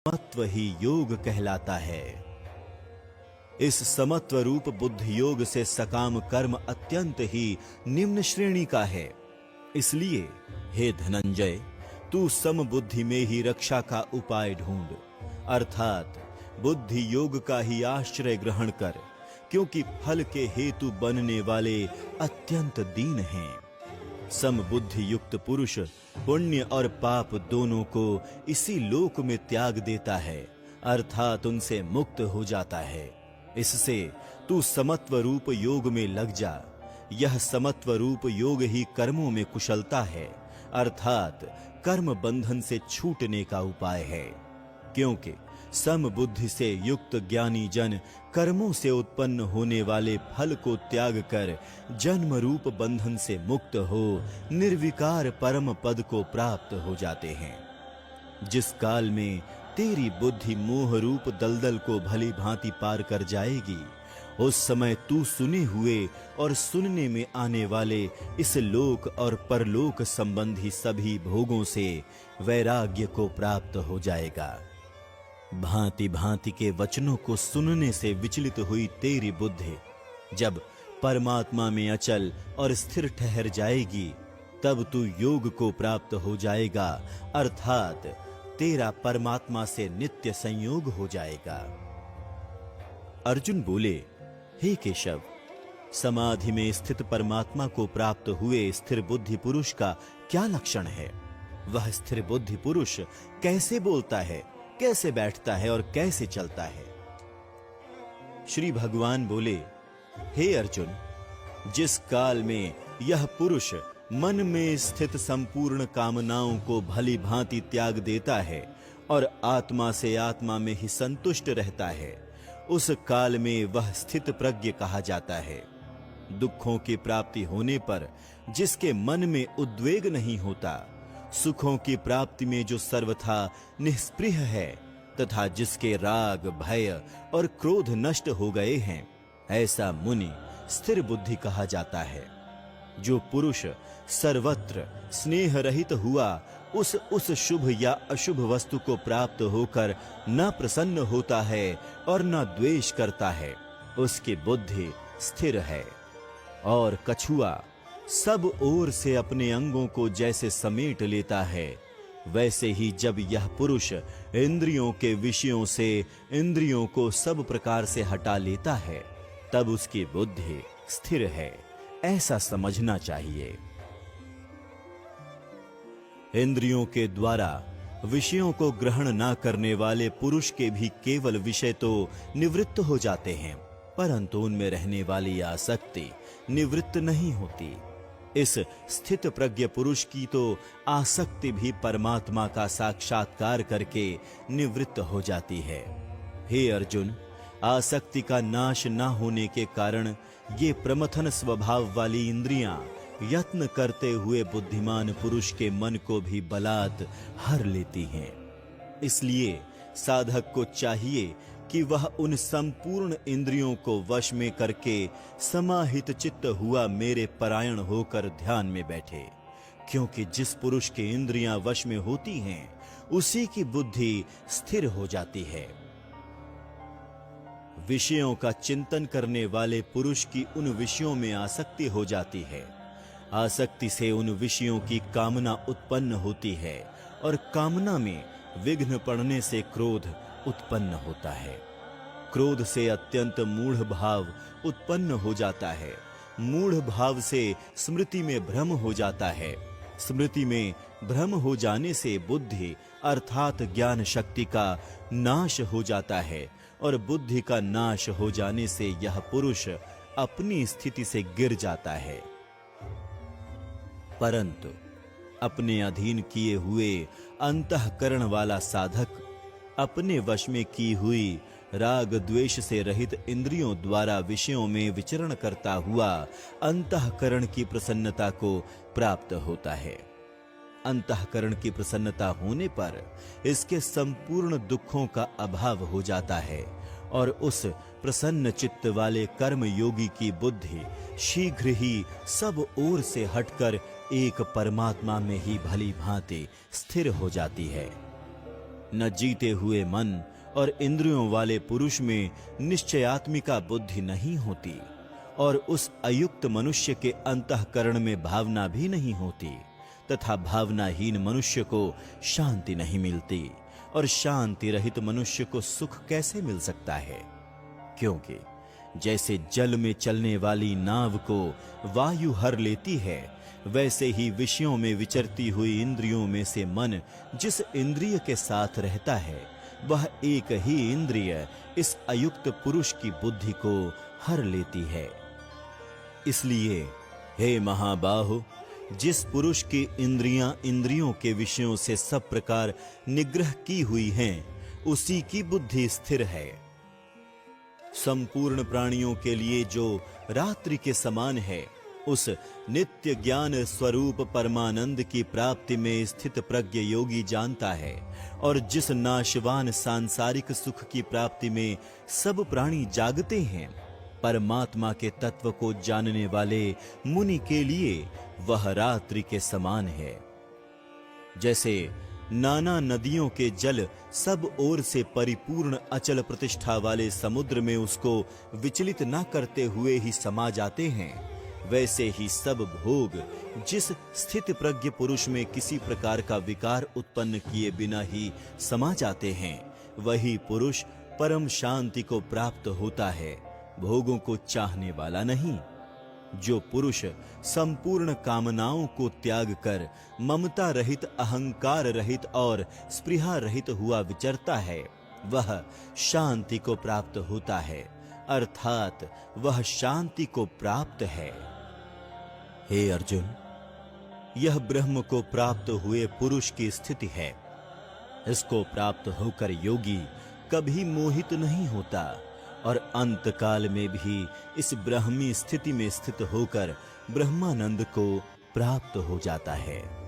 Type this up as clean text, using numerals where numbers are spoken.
समत्व ही योग कहलाता है। इस समत्व रूप बुद्धि योग से सकाम कर्म अत्यंत ही निम्न श्रेणी का है। इसलिए हे धनंजय, तू समबुद्धि में ही रक्षा का उपाय ढूंढ, अर्थात बुद्धि योग का ही आश्रय ग्रहण कर, क्योंकि फल के हेतु बनने वाले अत्यंत दीन हैं। समबुद्धि युक्त पुरुष पुण्य और पाप दोनों को इसी लोक में त्याग देता है, अर्थात उनसे मुक्त हो जाता है। इससे तू समत्व रूप योग में लग जा। यह समत्व रूप योग ही कर्मों में कुशलता है, अर्थात कर्म बंधन से छूटने का उपाय है। क्योंकि समबुद्धि से युक्त ज्ञानी जन कर्मों से उत्पन्न होने वाले फल को त्याग कर जन्म रूप बंधन से मुक्त हो निर्विकार परम पद को प्राप्त हो जाते हैं। जिस काल में तेरी बुद्धि मोह रूप दलदल को भली भांति पार कर जाएगी, उस समय तू सुने हुए और सुनने में आने वाले इस लोक और परलोक संबंधी सभी भोगों से वैराग्य को प्राप्त हो जाएगा। भांति भांति के वचनों को सुनने से विचलित हुई तेरी बुद्धि जब परमात्मा में अचल और स्थिर ठहर जाएगी, तब तू योग को प्राप्त हो जाएगा, अर्थात तेरा परमात्मा से नित्य संयोग हो जाएगा। अर्जुन बोले, हे केशव, समाधि में स्थित परमात्मा को प्राप्त हुए स्थिर बुद्धि पुरुष का क्या लक्षण है? वह स्थिर बुद्धि पुरुष कैसे बोलता है, कैसे बैठता है और कैसे चलता है? श्री भगवान बोले, हे अर्जुन, जिस काल में यह पुरुष मन में स्थित संपूर्ण कामनाओं को भली भांति त्याग देता है और आत्मा से आत्मा में ही संतुष्ट रहता है, उस काल में वह स्थित प्रज्ञ कहा जाता है। दुखों की प्राप्ति होने पर जिसके मन में उद्वेग नहीं होता, सुखों की प्राप्ति में जो सर्वथा निष्पृह है तथा जिसके राग, भय और क्रोध नष्ट हो गए हैं, ऐसा मुनि स्थिर बुद्धि कहा जाता है। जो पुरुष सर्वत्र स्नेह रहित हुआ उस शुभ या अशुभ वस्तु को प्राप्त होकर न प्रसन्न होता है और न द्वेष करता है, उसकी बुद्धि स्थिर है। और कछुआ सब ओर से अपने अंगों को जैसे समेट लेता है, वैसे ही जब यह पुरुष इंद्रियों के विषयों से इंद्रियों को सब प्रकार से हटा लेता है, तब उसकी बुद्धि स्थिर है, ऐसा समझना चाहिए। इंद्रियों के द्वारा विषयों को ग्रहण न करने वाले पुरुष के भी केवल विषय तो निवृत्त हो जाते हैं, परंतु उनमें रहने वाली आसक्ति निवृत्त नहीं होती। इस स्थित प्रज्ञ पुरुष की तो आसक्ति भी परमात्मा का साक्षात्कार करके निवृत्त हो जाती है। हे अर्जुन, आसक्ति का नाश न होने के कारण ये प्रमथन स्वभाव वाली इंद्रियां यत्न करते हुए बुद्धिमान पुरुष के मन को भी बलात् हर लेती हैं। इसलिए साधक को चाहिए कि वह उन संपूर्ण इंद्रियों को वश में करके समाहित चित्त हुआ मेरे परायण होकर ध्यान में बैठे, क्योंकि जिस पुरुष के इंद्रियां वश में होती हैं, उसी की बुद्धि स्थिर हो जाती है। विषयों का चिंतन करने वाले पुरुष की उन विषयों में आसक्ति हो जाती है। आसक्ति से उन विषयों की कामना उत्पन्न होती है और कामना में विघ्न पड़ने से क्रोध उत्पन्न होता है। क्रोध से अत्यंत मूढ़ भाव उत्पन्न हो जाता है। मूढ़ भाव से स्मृति में भ्रम हो जाता है। स्मृति में भ्रम हो जाने से बुद्धि अर्थात ज्ञान शक्ति का नाश हो जाता है और बुद्धि का नाश हो जाने से यह पुरुष अपनी स्थिति से गिर जाता है। परंतु अपने अधीन किए हुए अंतःकरण वाला साधक अपने वश में की हुई राग द्वेष से रहित इंद्रियों द्वारा विषयों में विचरण करता हुआ अंतःकरण की प्रसन्नता को प्राप्त होता है। अंतःकरण की प्रसन्नता होने पर इसके संपूर्ण दुखों का अभाव हो जाता है और उस प्रसन्न चित्त वाले कर्म योगी की बुद्धि शीघ्र ही सब ओर से हटकर एक परमात्मा में ही भली भांति स्थिर हो जाती है। न जीते हुए मन और इंद्रियों वाले पुरुष में निश्चयात्मिका बुद्धि नहीं होती, और उस अयुक्त मनुष्य के अंतःकरण में भावना भी नहीं होती, तथा भावनाहीन मनुष्य को शांति नहीं मिलती, और शांति रहित मनुष्य को सुख कैसे मिल सकता है? क्योंकि जैसे जल में चलने वाली नाव को वायु हर लेती है, वैसे ही विषयों में विचरती हुई इंद्रियों में से मन जिस इंद्रिय के साथ रहता है, वह एक ही इंद्रिय इस अयुक्त पुरुष की बुद्धि को हर लेती है। इसलिए हे महाबाहो, जिस पुरुष की इंद्रियां इंद्रियों के विषयों से सब प्रकार निग्रह की हुई हैं, उसी की बुद्धि स्थिर है। संपूर्ण प्राणियों के लिए जो रात्रि के समान है, उस नित्य ज्ञान स्वरूप परमानंद की प्राप्ति में स्थित प्रज्ञ योगी जानता है, और जिस नाशवान सांसारिक सुख की प्राप्ति में सब प्राणी जागते हैं, परमात्मा के तत्व को जानने वाले मुनि के लिए वह रात्रि के समान है। जैसे नाना नदियों के जल सब ओर से परिपूर्ण अचल प्रतिष्ठा वाले समुद्र में उसको विचलित न करते हुए ही समा जाते हैं, वैसे ही सब भोग जिस स्थित प्रज्ञ पुरुष में किसी प्रकार का विकार उत्पन्न किए बिना ही समा जाते हैं, वही पुरुष परम शांति को प्राप्त होता है, भोगों को चाहने वाला नहीं। जो पुरुष संपूर्ण कामनाओं को त्याग कर ममता रहित, अहंकार रहित और स्पृहा रहित हुआ विचरता है, वह शांति को प्राप्त होता है, अर्थात वह शांति को प्राप्त है। हे अर्जुन, यह ब्रह्म को प्राप्त हुए पुरुष की स्थिति है। इसको प्राप्त होकर योगी कभी मोहित नहीं होता, और अंत काल में भी इस ब्रह्मी स्थिति में स्थित होकर ब्रह्मानंद को प्राप्त हो जाता है।